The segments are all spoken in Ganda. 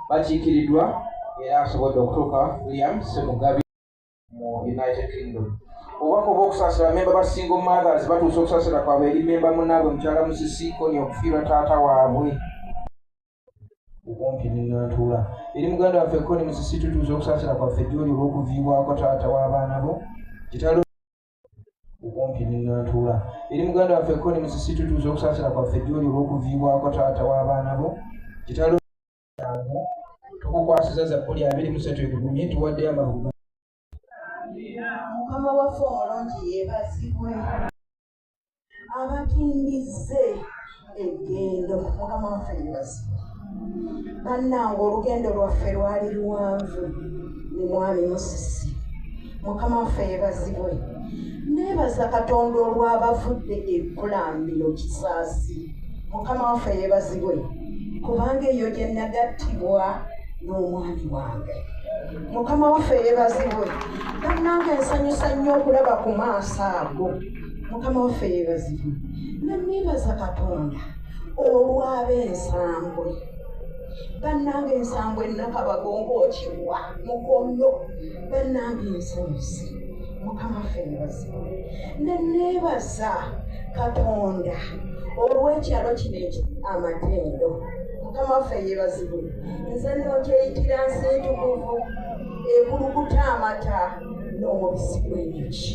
bakiikiridwa era asobodde okutuuka William Ssemugabi mu United Kingdom. Obubaka obw'okusaasira memba ba single mothers batuuse okusaasira kwabwe eri memba munnaabwe mukyala Musisi Konya okufiirwa taata waabwe okumpi ne Nantuula. Eri muganda waffe Konya Musisi tutuuse okusaasira kwaffe gy'oli olw'okuviibwako taata w'abaana bo kitalo okumpi ne Nantuula. Eri muganda waffe Konya Musisi tutuuse okusaasira kwaffe gy'oli olw'okuviibwako taata w'abaana bo kitalo tukukwasiza Zabbuli 23 egugumye tuwaddeyo amabuga. Mukama waffe omulungi yeebazibwe abatindize eggendo. Mukama waffe yeebazibwe bannange, olugendo lwaffe lwali luwanvu ne mwami Musisi. Mukama waffe yeebazibwe. Neebaza Katonda olw'abavudde ekkulambiro Kisaasi. Mukama waffe yeebazibwe kubanga eyo gye nagattibwa n'omwami wange. Mukama waffe yeebazibwe. Bannange nsanyusa nnyo okulaba ku maaso ago. Mukama waffe yeebazibwe. Neebaza Katonda olw'ab'ensambwe. Bannange ensambwe Nakabagongootibwa Mukono. Bannange nsanyuse. Mukama waffe yeebazibwe. Neebaza Katonda olw'ekyalo kino Amatendo. Mukama waffe yeebazibwe. Nze n'okyeyitira Nsintukuvu ekulukuta amata n'omubisi gw'enjuki.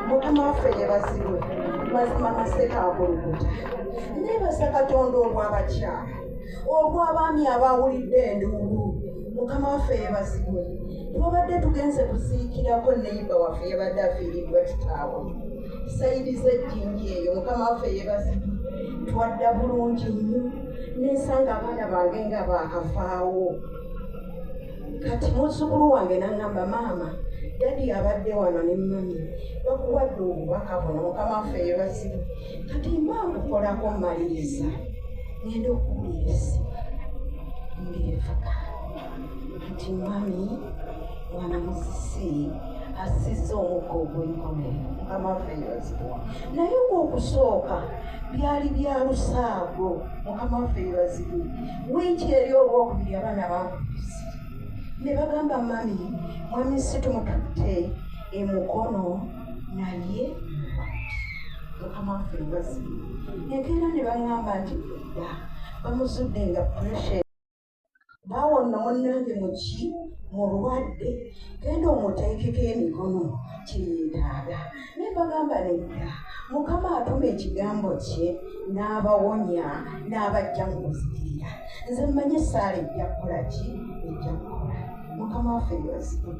Mukama waffe yeebazibwe. Mazima maseka akulukuta. Neebaza Katonda olw'abakyala, olw'abaami abawulidde enduulu. Mukama waffe yeebazibwe. Twabadde tugenze kuziikirako neiba waffe yabadde afiiriddwa kitaawe Saidi Zejjinji eyo. Mukama waffe yeebazibwe. Twadda bulungi nnyo nensanga abaana bange nga baakafaawo. Kati muzzukulu wange n'aŋŋamba, maama dadi abadde wano ne mami bakuwadde obubaka buno. Mukama waffe yeebazibwe. Kati mba nkukolako mmaliriza ngenda okuwulira essimu ng'evuga nti mami mwana Musisi assizza omugga ogw'enkomero. Mukama waffe yeebazibwe. Naye ng'okusooka byali bya lusaago. Mukama waffe yeebazibwe. Wiiki eri olwokubiri abaana bankubisi ne bagamba mami mwami si tumututte emukono naye Mukama waffe yeebazibwe. Enkeera ne baŋŋamba nti dda bamuzudde nga pressure baawonna munnange muki mulwadde genda omuteekeko emikono kyeyeetaaga. Naye bagamba nedda Mukama atuma ekigambo kye n'abawonya n'abajja mu kuzikirira. Nze mmanyi essaala ejja kukola ki? Ejja kukola. mukama waffe yeebazibwe.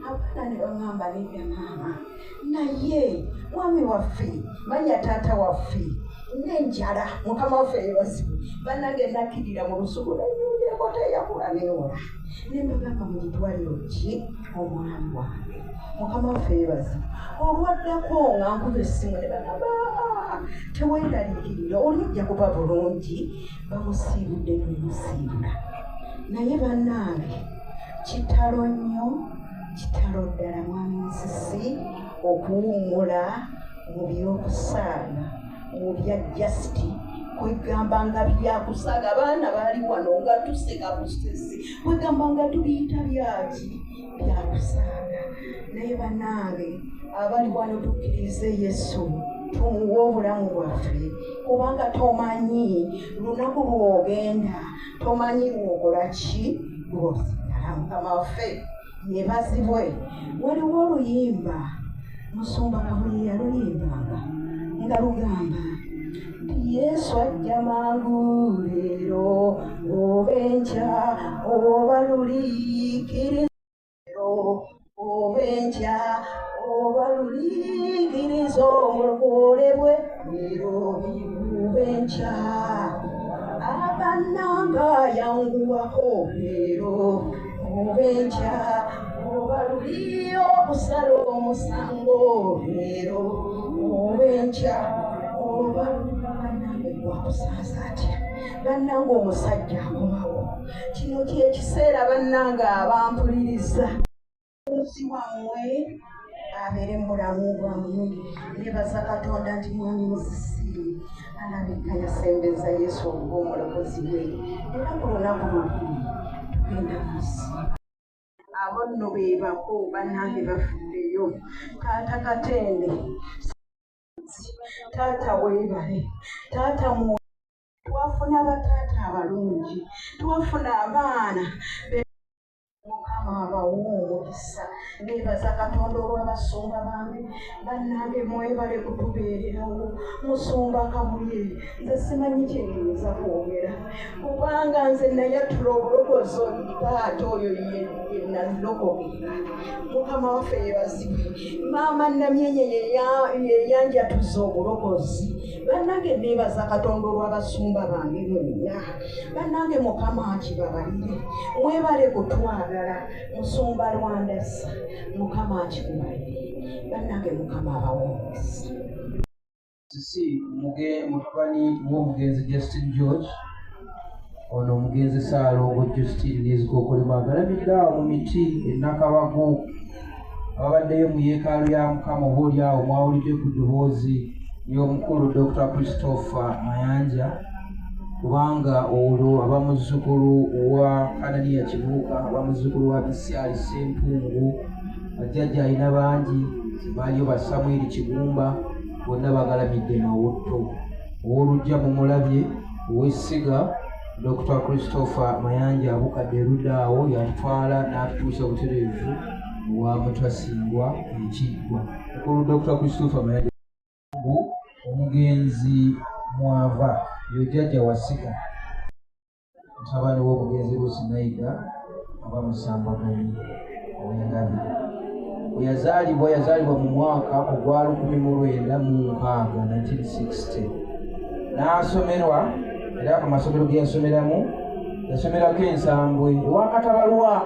Abaana ne baŋŋamba nedda maama, naye mwami waffe manya taata waffe n'enjala, mukama waffe yeebazibwe. Bannange nakkirira mu lusuku nayeeko teyakula neewola. Ne mbagamba mugitwaliro ki omwami wange, mukama waffe yeebazibwe. Olwaddako nga nkuba essimu ne bagamba teweeraliikirira, olijja kuba bulungi. Bamusiibudde nemusiibula. Naye bannange kitalo nnyo, kitalo ddala mwami Musisi okuwummula mu by'okusaaga, mu bya jasiti kwegamba nga byakusaaga. Abaana baali wano nga tuseka busesi, kwegamba nga tubiyita byaki byakusaaga. Naye bannange abali wano tukkirize Yesu, tumuwe obulamu bwaffe, kubanga tomanyi lunaku lw'ogenda, tomanyi lw'okola ki lw'osigala. Mukama waffe yeebazibwe. Waliwo oluyimba Musumba Kabuli yaluyimbanga nga lugamba nti Yesu ajja mangu leero oba enkya oba luliikiriza oba enkya oba luliikiriza omulokole bwe leero oba enkya abannanga yanguwako leero oba enkya oba luli okusala omusango leero oba enkya oba bannange gwakusaaza atya. Bannange omusajja akomawo. Kino kyekiseera bannange abampuliriza, omusi wammwe abeere mulamu bwammwe. Neebaza Katonda nti mwami Musisi alabika yasembeza Yesu okuba omulokozi we, era ku lunaku lwakuli tugenda musi. Abo nno be bako bannange bafuddeyo. Taata Katende, taata weebale, taata mu twafuna bataata abalungi, twafuna abaana Mukama abawo omukisa. Neebaza Katonda olw'abasumba bange. Bannange mwebale kutubeererawo. Musumba Kabuli nze simanyi kyennyinza kwogera, kubanga nze nayatula obulokozi taata oyo ye nalokokera. Mukama waffe yeebazibwe. Maama Namyenye yeyanjatuza obulokozi. Bannange neebaza Katonda olw'abasumba bange mwenna. Bannange Mukama akibabalire, mwebale kutwagala. Musumba Lwandasa, Mukama akikubalire. Bannange Mukama abawomesa. Musisi mutabani w'omugenzi Justin George, ono omugenzi Ssaalongo Justin Nezikokolema agalabidde awo mu miti e Nakabago. Ababaddeyo mu yeekaalu ya Mukama oboolyawo mwawulidde ku ddoboozi ly'omukulu Dr. Christopher Mayanja, kubanga olwo abamuzzukulu wa Kanania Kibuuka, abamuzzukulu wa Bisyali Sempungu, bajjajja alina bangi baaliyo ba Samuel Kigumba, bonna bagalamidde Mawotto. Ow'oluggya mumulabye ow'essiga Dr. Christopher Mayanja abukadde erudda awo, yatwala n'atutuusa butereevu wa Mutasingwa Ekiggwa. Mukulu Dr. Christopher Mayanja omugenzi Mwava yojjajja wasiga, mutabani w'omugenzi Lucy Nayiga abamusambaganyi ow'Engabi. Yazaalibwa mu mwaka ogwa 1960 n'asomerwa, era amasomero ge yasomeramu yasomerako Ensambwe ewa Katabalwa.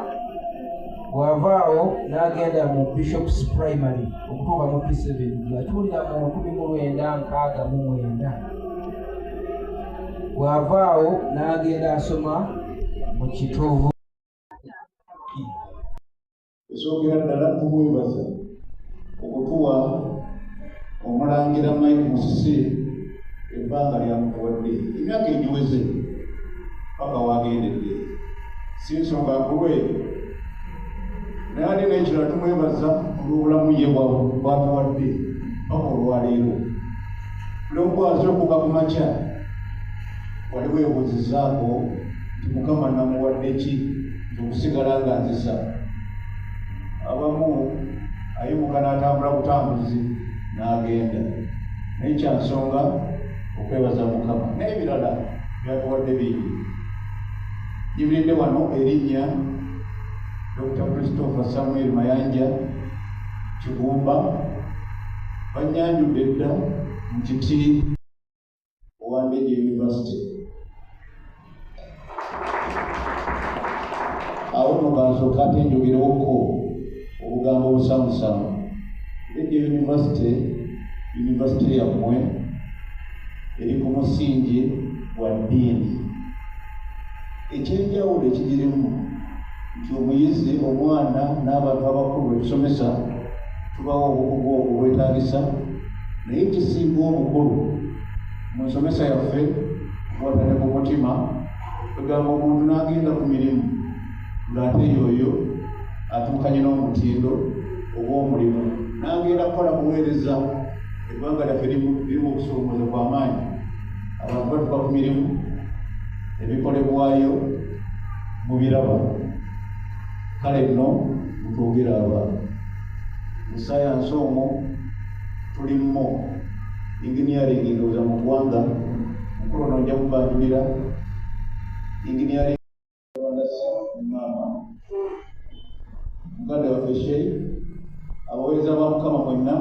Bw'avaawo n'agenda mu Bishops Primary okutuuka mu P7, yatuulira mu 1969. Bw'avaawo n'agenda asoma mu Kitovu. Esoogera ddala tumwebaza okutuwa Omulangira Mike Musisi ebbanga lyamutuwadde emyaka egiweze paka waagendedde. Si nsonga kulwe naye ate n'ekirala tumwebaza olw'obulamu ye bw'atuwadde paka olwaleero. Buli omukwazi okuva ku makya wali weebuuzizaako nti Mukama namuwadde ki nti okusigala ng'azisa. Abamu ayimuka n'atambula butambuzi n'agenda, naye kyansonga okwebaza Mukama. N'ebirala byatuwadde bingi. Nyibiridde wano erinnya Dr. Christopher Samuel Mayanja Kigumba banyanjudde dda mu kiti owa Ndejje University. Awo nno bansooka ate njogerewoko obugambo obusamusamu. Ndejje University yammwe eri ku musingi gwa ddiini. Ekyenjawulo ekigirimu nti omuyizi, omwana n'abantu abakulu betusomesa tubawo obukugu obwo bwetaagisa, naye ekisinga obukulu mu nsomesa yaffe watane ku mutima tugamba omuntu n'agenda ku mirimu ng'ate yoyo atuukanye n'omutindo ogw'omulimu n'agenda kukola buweereza. Eggwanga lyaffe lirimu okusoomoza kw'amaanyi, abantu batuuka ku mirimu, ebikolebwayo mu biraba. Kale nno mutwogera abantu mu sayansi omwo tulimmo engineering ndowooza mu ggwanga mukulu nojja kubanjulira engineering maama muganda waffe Shei, abaweereza ba Mukama mwenna,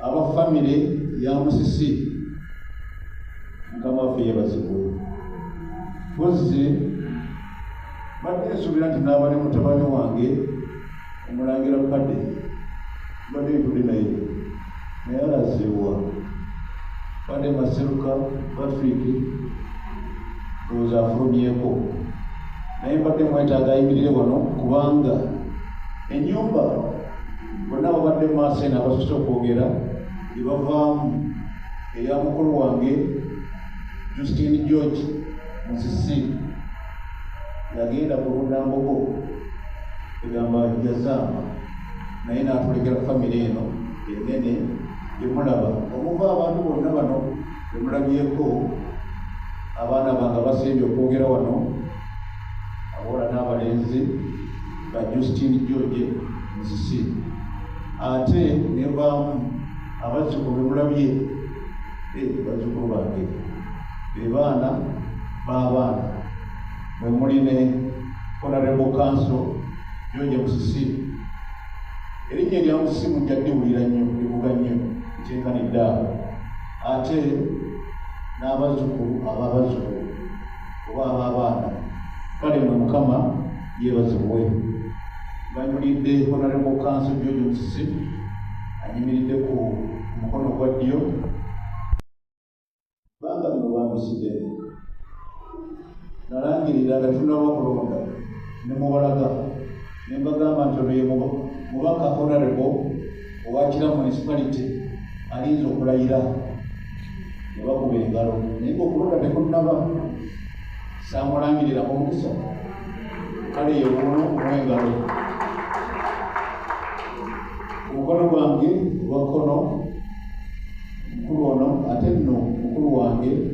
aba famire ya Musisi, Mukama waffe yeebazibwe. Mpozzi badde nsuubira nti naaba ne mutabani wange Omulangira Kadde badde ntudde naye alazeewa badde Maseruka Patrick ndowooza afulumyeko, naye mbadde mwetaaga ayimirire wano kubanga ennyumba bonna babadde mu maaso eno abasoose okwogera ebavaamu eya mukulu wange Justine George Musisi yagenda kulunda mbogo egamba yazaama, naye n'atulekera famire eno enene gyemulaba. Omuva abantu bonna bano bemulabyeko, abaana bange basembye okwogera wano, abawala n'abalenzi ba Justine George Musisi. Ate nevaamu abazzukulu bemulabye, bazzukulu bange be baana b'abaana mwe muli ne Honorable Council George Musisi. Erinnya erya Musisi mujja ddiwulira nnyo, livuga nnyo, kyenkanidde awo. Ate n'abazzukulu ab'abazzukulu oba ab'abaana. Kale nno Mukama yeebazibwe. Banyulidde Honorable Council George Musisi anyimiridde ku mukono gwa ddyo. Banga bino bambisidde nalangirira nga tunnabakulonda ne mubalaga ne mbagamba nti ono ye mubaka Honorable owa Kira Municipality alinza okulayira ne bakuba engalo, naye okulonda tekunnaba saamulangirira omukisa. Kale ye wuuno omwengalo omukono gwange ogwa kkono mukulu ono, ate nno mukulu wange